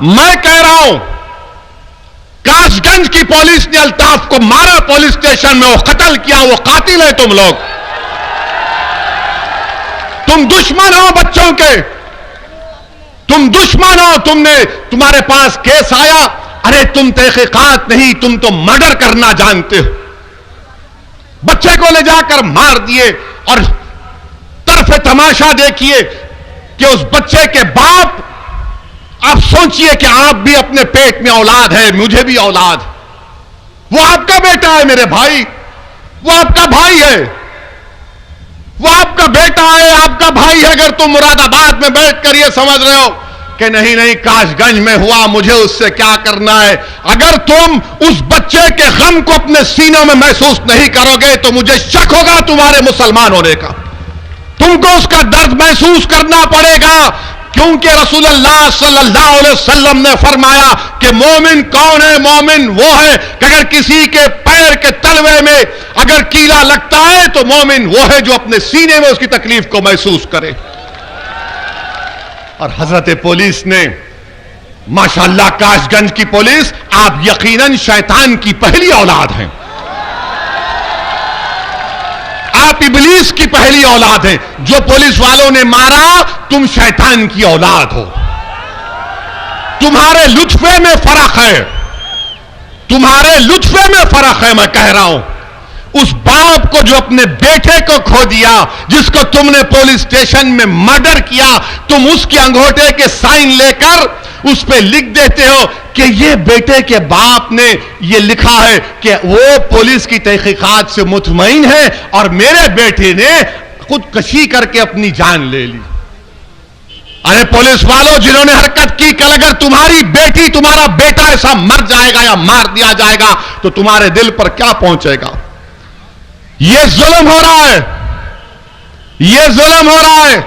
मैं कह रहा हूं, कासगंज की पुलिस ने अल्ताफ को मारा पुलिस स्टेशन में, वो कत्ल किया, वो कातिल है तुम लोग। तुम दुश्मन हो बच्चों के, तुम दुश्मन हो। तुम्हारे पास केस आया, अरे तुम तहकीकात नहीं, तुम तो मर्डर करना जानते हो। बच्चे को ले जाकर मार दिए और तरफ तमाशा देखिए कि उस बच्चे के बाप, आप सोचिए कि आप भी अपने पेट में औलाद है, मुझे भी औलाद, वो आपका बेटा है मेरे भाई, वो आपका भाई है, वो आपका बेटा है, आपका भाई है। अगर तुम मुरादाबाद में बैठकर ये समझ रहे हो कि नहीं नहीं कासगंज में हुआ, मुझे उससे क्या करना है, अगर तुम उस बच्चे के गम को अपने सीनों में महसूस नहीं करोगे तो मुझे शक होगा तुम्हारे मुसलमान होने का। तुमको उसका दर्द महसूस करना पड़ेगा, क्योंकि रसूलुल्लाह सल्लल्लाहु अलैहि वसल्लम ने फरमाया कि मोमिन कौन है? मोमिन वो है कि अगर किसी के पैर के तलवे में अगर कीला लगता है तो मोमिन वो है जो अपने सीने में उसकी तकलीफ को महसूस करे। और हजरत पुलिस ने माशाअल्लाह, कासगंज की पुलिस, आप यकीनन शैतान की पहली औलाद हैं, आप इब्लीस की पहली औलाद हैं। जो पुलिस वालों ने मारा, तुम शैतान की औलाद हो। तुम्हारे लुत्फे में फर्क है, तुम्हारे लुत्फे में फर्क है। मैं कह रहा हूं, उस बाप को जो अपने बेटे को खो दिया, जिसको तुमने पुलिस स्टेशन में मर्डर किया, तुम उसके अंगूठे के साइन लेकर उस पे लिख देते हो कि ये बेटे के बाप ने ये लिखा है कि वो पुलिस की तहकीकात से मुतमईन है और मेरे बेटे ने खुदकशी करके अपनी जान ले ली। अरे पुलिस वालों, जिन्होंने हरकत की, कल अगर तुम्हारी बेटी, तुम्हारा बेटा ऐसा मर जाएगा या मार दिया जाएगा तो तुम्हारे दिल पर क्या पहुंचेगा? ये जुल्म हो रहा है, ये जुल्म हो रहा है।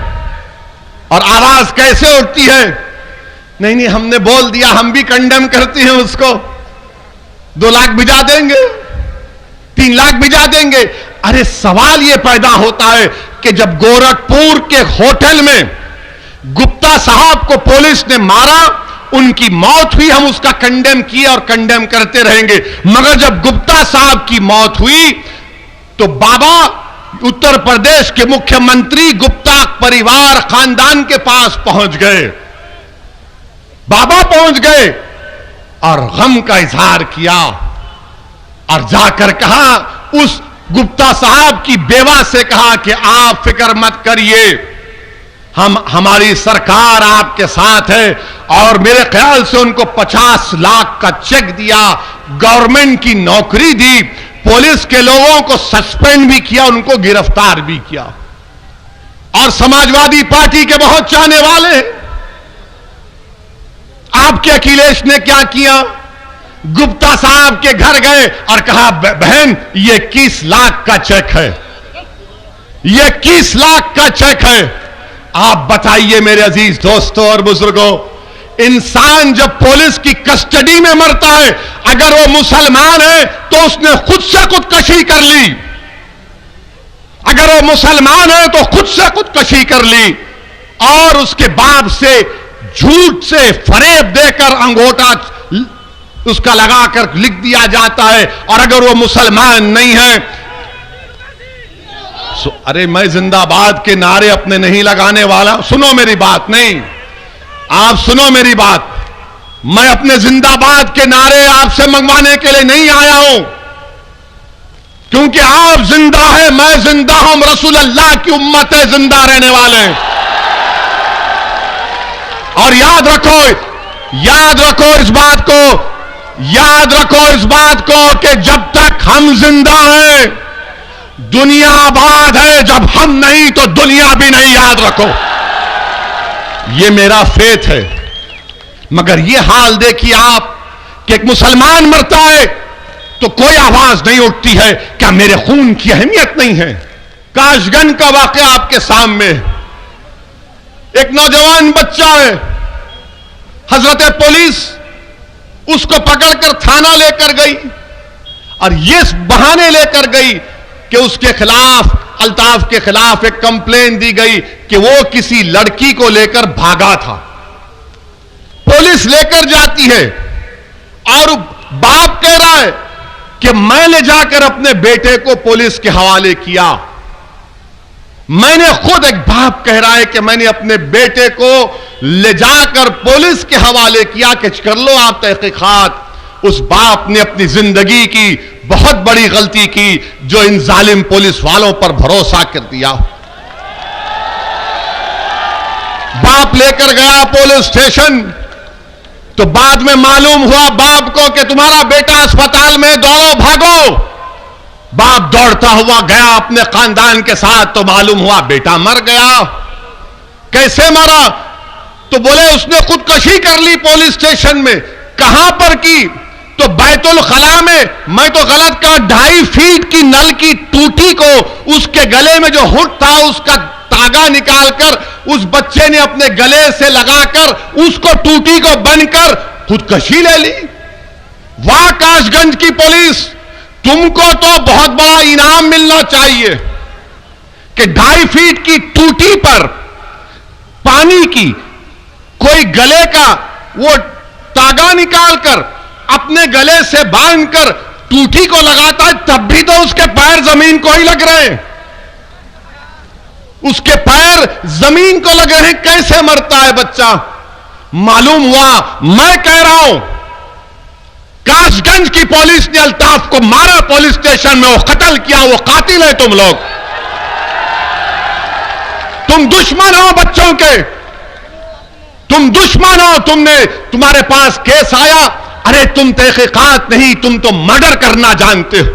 और आवाज कैसे उठती है? नहीं नहीं, हमने बोल दिया, हम भी कंडेम करते हैं उसको, 2 लाख भिजा देंगे, 3 लाख भिजा देंगे। अरे सवाल यह पैदा होता है कि जब गोरखपुर के होटल में गुप्ता साहब को पुलिस ने मारा, उनकी मौत हुई, हम उसका कंडेम किए और कंडेम करते रहेंगे। मगर जब गुप्ता साहब की मौत हुई तो बाबा उत्तर प्रदेश के मुख्यमंत्री गुप्ता परिवार खानदान के पास पहुंच गए, बाबा पहुंच गए और गम का इजहार किया और जाकर कहा, उस गुप्ता साहब की बेवा से कहा कि आप फिक्र मत करिए, हमारी सरकार आपके साथ है। और मेरे ख्याल से उनको 50 लाख का चेक दिया, गवर्नमेंट की नौकरी दी, पुलिस के लोगों को सस्पेंड भी किया, उनको गिरफ्तार भी किया। और समाजवादी पार्टी के बहुत चाहने वाले हैं। आपके अखिलेश ने क्या किया? गुप्ता साहब के घर गए और कहा, बहन ये 21 लाख का चेक है, ये 21 लाख का चेक है। आप बताइए मेरे अजीज दोस्तों और बुजुर्गों, इंसान जब पुलिस की कस्टडी में मरता है, अगर वो मुसलमान है तो उसने खुद से खुदकशी कर ली, अगर वो मुसलमान है तो खुद से खुदकशी कर ली और उसके बाप से झूठ से फरेब देकर अंगूठा उसका लगाकर लिख दिया जाता है। और अगर वो मुसलमान नहीं है, अरे मैं जिंदाबाद के नारे अपने नहीं लगाने वाला, सुनो मेरी बात, नहीं आप सुनो मेरी बात, मैं अपने जिंदाबाद के नारे आपसे मंगवाने के लिए नहीं आया हूं, क्योंकि आप जिंदा है, मैं जिंदा हूं, रसूलुल्लाह की उम्मत है, जिंदा रहने वाले हैं। और याद रखो इस बात को, याद रखो इस बात को कि जब तक हम जिंदा हैं दुनिया आबाद है, जब हम नहीं तो दुनिया भी नहीं, याद रखो, ये मेरा फेथ है। मगर ये हाल देखिए आप कि एक मुसलमान मरता है तो कोई आवाज नहीं उठती है, क्या मेरे खून की अहमियत नहीं है? कासगंज का वाकया आपके सामने, एक नौजवान बच्चा है, हजरत पुलिस उसको पकड़कर थाना लेकर गई और ये बहाने लेकर गई कि उसके खिलाफ, अल्ताफ के खिलाफ एक कंप्लेन दी गई कि वो किसी लड़की को लेकर भागा था। पुलिस लेकर जाती है और बाप कह रहा है कि मैं ले जाकर अपने बेटे को पुलिस के हवाले किया। मैंने खुद, एक बाप कह रहा है कि मैंने अपने बेटे को ले जाकर पुलिस के हवाले किया कि कर लो आप तहकीकात। उस बाप ने अपनी जिंदगी की बहुत बड़ी गलती की जो इन जालिम पुलिस वालों पर भरोसा कर दिया। बाप लेकर गया पुलिस स्टेशन तो बाद में मालूम हुआ बाप को कि तुम्हारा बेटा अस्पताल में, दौड़ो भागो। बाप दौड़ता हुआ गया अपने खानदान के साथ तो मालूम हुआ बेटा मर गया। कैसे मरा? तो बोले उसने खुदकुशी कर ली पुलिस स्टेशन में। कहां पर की? तो बैतुल खला में। मैं तो गलत कहा, 2.5 फीट की नल की टूटी को उसके गले में जो हुड था उसका तागा निकालकर उस बच्चे ने अपने गले से लगाकर उसको टूटी को बनकर खुदकुशी ले ली। वाह काशगंज की पुलिस, तुमको तो बहुत बड़ा इनाम मिलना चाहिए कि 2.5 फीट की टूटी पर पानी की कोई गले का वो तागा निकालकर अपने गले से बांधकर टूटी को लगाता है, तब भी तो उसके पैर जमीन को ही लग रहे हैं। उसके पैर जमीन को लग रहे हैं। कैसे मरता है बच्चा? मालूम हुआ, मैं कह रहा हूं काशगंज की पुलिस ने अल्ताफ को मारा पुलिस स्टेशन में, वो कत्ल किया, वो कातिल है तुम लोग। तुम दुश्मन हो बच्चों के, तुम दुश्मन हो। तुम्हारे पास केस आया, अरे तुम तहकीकात नहीं, तुम तो मर्डर करना जानते हो।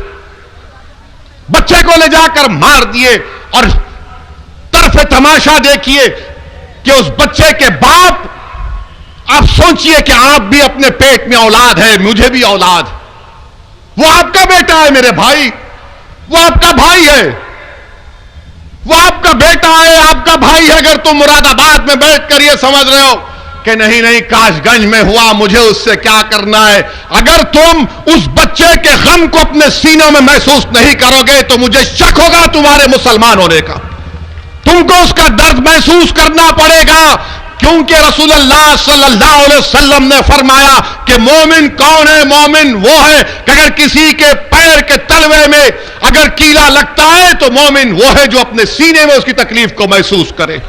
बच्चे को ले जाकर मार दिए और तरफे तमाशा देखिए कि उस बच्चे के बाप, आप सोचिए कि आप भी अपने पेट में औलाद है, मुझे भी औलाद, वो आपका बेटा है मेरे भाई, वो आपका भाई है, वो आपका बेटा है, आपका भाई है। अगर तुम मुरादाबाद में बैठकर ये समझ रहे हो कि नहीं नहीं काशगंज में हुआ, मुझे उससे क्या करना है, अगर तुम उस बच्चे के गम को अपने सीनों में महसूस नहीं करोगे तो मुझे शक होगा तुम्हारे मुसलमान होने का। तुमको उसका दर्द महसूस करना पड़ेगा, क्योंकि रसूलुल्लाह सल्लल्लाहु अलैहि वसल्लम ने फरमाया कि मोमिन कौन है? मोमिन वो है कि अगर किसी के पैर के तलवे में अगर कीला लगता है तो मोमिन वो है जो अपने सीने में उसकी तकलीफ को महसूस करे।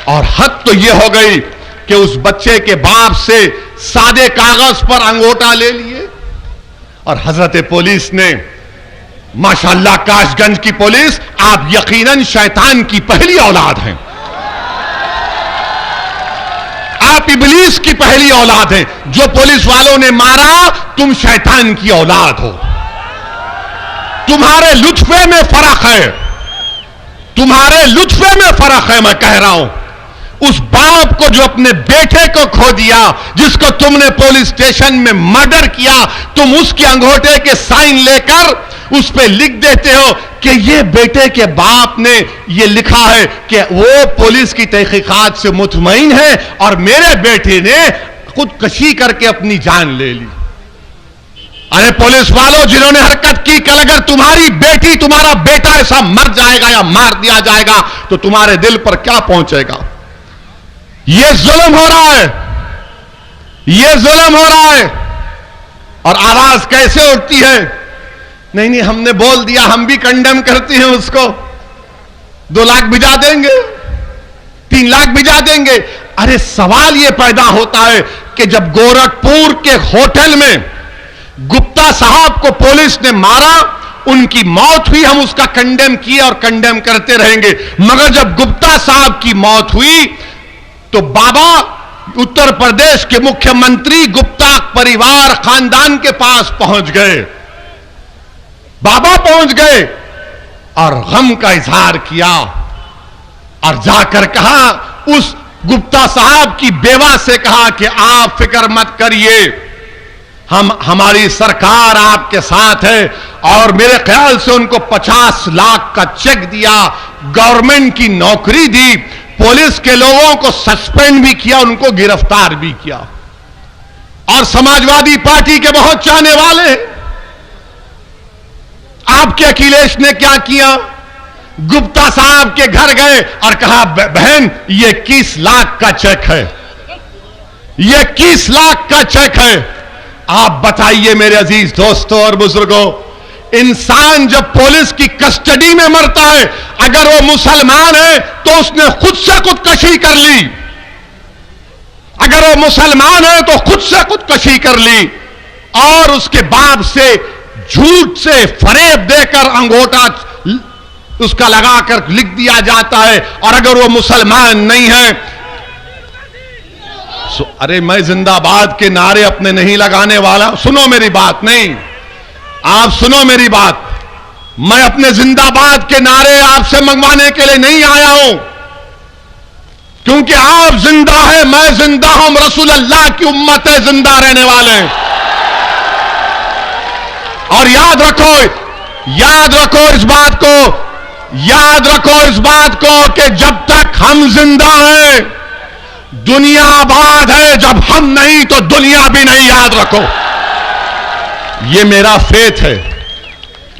और हद तो यह हो गई कि उस बच्चे के बाप से सादे कागज पर अंगूठा ले लिए। और हजरत पुलिस ने, माशाअल्लाह काशगंज की पुलिस, आप यकीनन शैतान की पहली औलाद हैं, आप इब्लीस की पहली औलाद हैं। जो पुलिस वालों ने मारा, तुम शैतान की औलाद हो। तुम्हारे लुत्फे में फर्क है, तुम्हारे लुत्फे में फर्क है। मैं कह रहा हूं उस बाप को जो अपने बेटे को खो दिया, जिसको तुमने पुलिस स्टेशन में मर्डर किया, तुम उसके अंगूठे के साइन लेकर उस पे लिख देते हो कि ये बेटे के बाप ने ये लिखा है कि वो पुलिस की तहकीकात से मुतमईन है और मेरे बेटे ने खुदकुशी करके अपनी जान ले ली। अरे पुलिस वालों, जिन्होंने हरकत की, कल अगर तुम्हारी बेटी, तुम्हारा बेटा ऐसा मर जाएगा या मार दिया जाएगा तो तुम्हारे दिल पर क्या पहुंचेगा? ये जुल्म हो रहा है, ये जुल्म हो रहा है। और आवाज कैसे उठती है? नहीं नहीं हमने बोल दिया, हम भी कंडेम करते हैं उसको, 2 लाख भिजा देंगे, 3 लाख भिजा देंगे। अरे सवाल यह पैदा होता है कि जब गोरखपुर के होटल में गुप्ता साहब को पुलिस ने मारा, उनकी मौत हुई, हम उसका कंडेम किए और कंडेम करते रहेंगे। मगर जब गुप्ता साहब की मौत हुई तो बाबा उत्तर प्रदेश के मुख्यमंत्री गुप्ता परिवार खानदान के पास पहुंच गए, बाबा पहुंच गए और गम का इजहार किया और जाकर कहा, उस गुप्ता साहब की बेवा से कहा कि आप फिक्र मत करिए, हमारी सरकार आपके साथ है। और मेरे ख्याल से उनको 50 लाख का चेक दिया, गवर्नमेंट की नौकरी दी, पुलिस के लोगों को सस्पेंड भी किया, उनको गिरफ्तार भी किया। और समाजवादी पार्टी के बहुत चाहने वाले हैं। आपके अखिलेश ने क्या किया? गुप्ता साहब के घर गए और कहा, बहन ये 21 लाख का चेक है, ये 21 लाख का चेक है। आप बताइए मेरे अजीज दोस्तों और बुजुर्गों, इंसान जब पुलिस की कस्टडी में मरता है, अगर वो मुसलमान है तो उसने खुद से खुदकशी कर ली। अगर वो मुसलमान है तो खुद से खुदकशी कर ली और उसके बाप से झूठ से फरेब देकर अंगूठा उसका लगाकर लिख दिया जाता है। और अगर वो मुसलमान नहीं है अरे मैं जिंदाबाद के नारे अपने नहीं लगाने वाला। सुनो मेरी बात, नहीं आप सुनो मेरी बात, मैं अपने जिंदाबाद के नारे आपसे मंगवाने के लिए नहीं आया हूं, क्योंकि आप जिंदा है, मैं जिंदा हूं, रसूल अल्लाह की उम्मत है, जिंदा रहने वाले हैं। और याद रखो इस बात को, याद रखो इस बात को कि जब तक हम जिंदा हैं दुनिया आबाद है, जब हम नहीं तो दुनिया भी नहीं। याद रखो, ये मेरा फेथ है।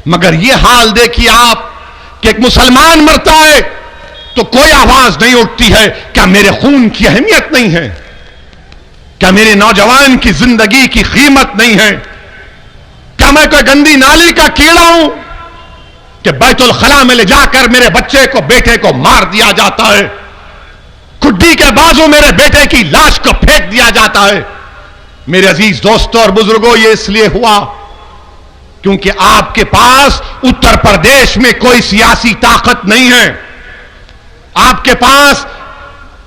मगर ये हाल देखिए आप कि एक मुसलमान मरता है तो कोई आवाज नहीं उठती है। क्या मेरे खून की अहमियत नहीं है? क्या मेरे नौजवान की जिंदगी की कीमत नहीं है? क्या मैं कोई गंदी नाली का कीड़ा हूं कि बैतुल खला में ले जाकर मेरे बच्चे को, बेटे को मार दिया जाता है, खुड्डी के बाजू मेरे बेटे की लाश को फेंक दिया जाता है? मेरे अजीज दोस्तों और बुजुर्गों, यह इसलिए हुआ क्योंकि आपके पास उत्तर प्रदेश में कोई सियासी ताकत नहीं है। आपके पास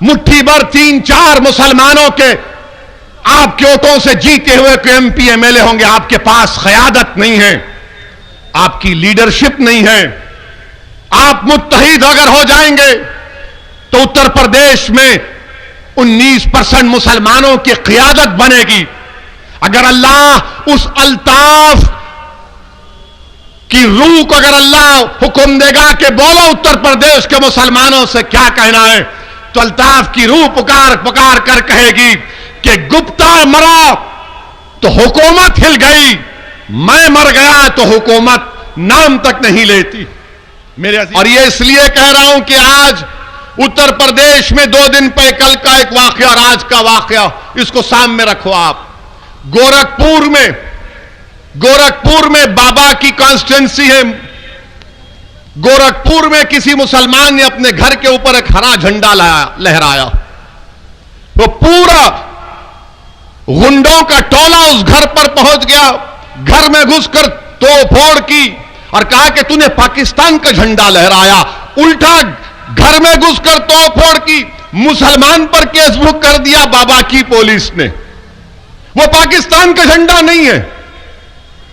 मुट्ठी भर 3-4 मुसलमानों के आपके वोटों से जीते हुए कोई एमपी एमएलए होंगे। आपके पास क़यादत नहीं है, आपकी लीडरशिप नहीं है। आप मुत्तहिद अगर हो जाएंगे तो उत्तर प्रदेश में 19% मुसलमानों की क़यादत बनेगी। अगर अल्लाह उस अल्ताफ की रूह को अगर अल्लाह हुक्म देगा कि बोलो उत्तर प्रदेश के मुसलमानों से क्या कहना है, तो अल्ताफ की रूह पुकार पुकार कर कहेगी कि गुप्ता मरा तो हुकूमत हिल गई, मैं मर गया तो हुकूमत नाम तक नहीं लेती। मेरे और ये इसलिए कह रहा हूं कि आज उत्तर प्रदेश में 2 दिन पहले कल का एक वाकया और आज का वाकया, इसको सामने रखो आप। गोरखपुर में बाबा की कॉन्स्टिट्यूंसी है। गोरखपुर में किसी मुसलमान ने अपने घर के ऊपर एक हरा झंडा लहराया, वो पूरा गुंडों का टोला उस घर पर पहुंच गया, घर में घुसकर तोड़फोड़ की और कहा कि तूने पाकिस्तान का झंडा लहराया। उल्टा घर में घुसकर तोड़फोड़ की, मुसलमान पर केस बुक कर दिया बाबा की पुलिस ने। वो पाकिस्तान का झंडा नहीं है,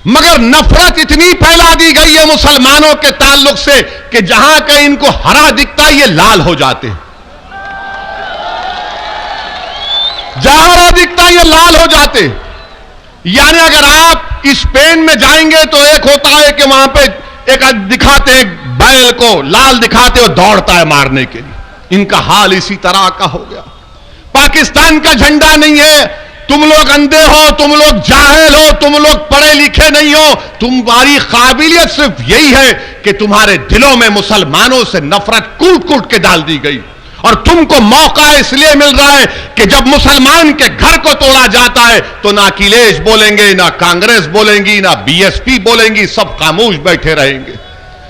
मगर नफरत इतनी फैला दी गई है मुसलमानों के ताल्लुक से कि जहां कहीं इनको हरा दिखता है ये लाल हो जाते हैं, जहां हरा दिखता है ये लाल हो जाते। यानी अगर आप स्पेन में जाएंगे तो एक होता है कि वहां पे एक दिखाते हैं बैल को, लाल दिखाते हो दौड़ता है मारने के लिए। इनका हाल इसी तरह का हो गया। पाकिस्तान का झंडा नहीं है। तुम लोग अंधे हो, तुम लोग जाहिल हो, तुम लोग पढ़े लिखे नहीं हो। तुम्हारी काबिलियत सिर्फ यही है कि तुम्हारे दिलों में मुसलमानों से नफरत कूट कूट के डाल दी गई और तुमको मौका इसलिए मिल रहा है कि जब मुसलमान के घर को तोड़ा जाता है तो ना अखिलेश बोलेंगे, ना कांग्रेस बोलेंगी, ना बीएसपी बोलेंगी, सब खामोश बैठे रहेंगे।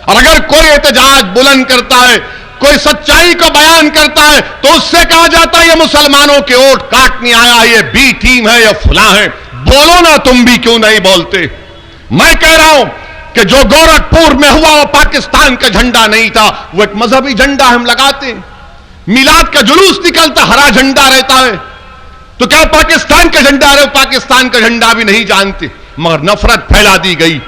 और अगर कोई एहतजाज बुलंद करता है, कोई सच्चाई को बयान करता है, तो उससे कहा जाता है ये मुसलमानों के वोट काटने आया, ये बी टीम है, ये फुला है। बोलो ना, तुम भी क्यों नहीं बोलते? मैं कह रहा हूं कि जो गोरखपुर में हुआ वो पाकिस्तान का झंडा नहीं था, वो एक मजहबी झंडा हम लगाते हैं। मिलाद का जुलूस निकलता, हरा झंडा रहता है, तो क्या पाकिस्तान का झंडा रहे? पाकिस्तान का झंडा भी नहीं जानते, मगर नफरत फैला दी गई।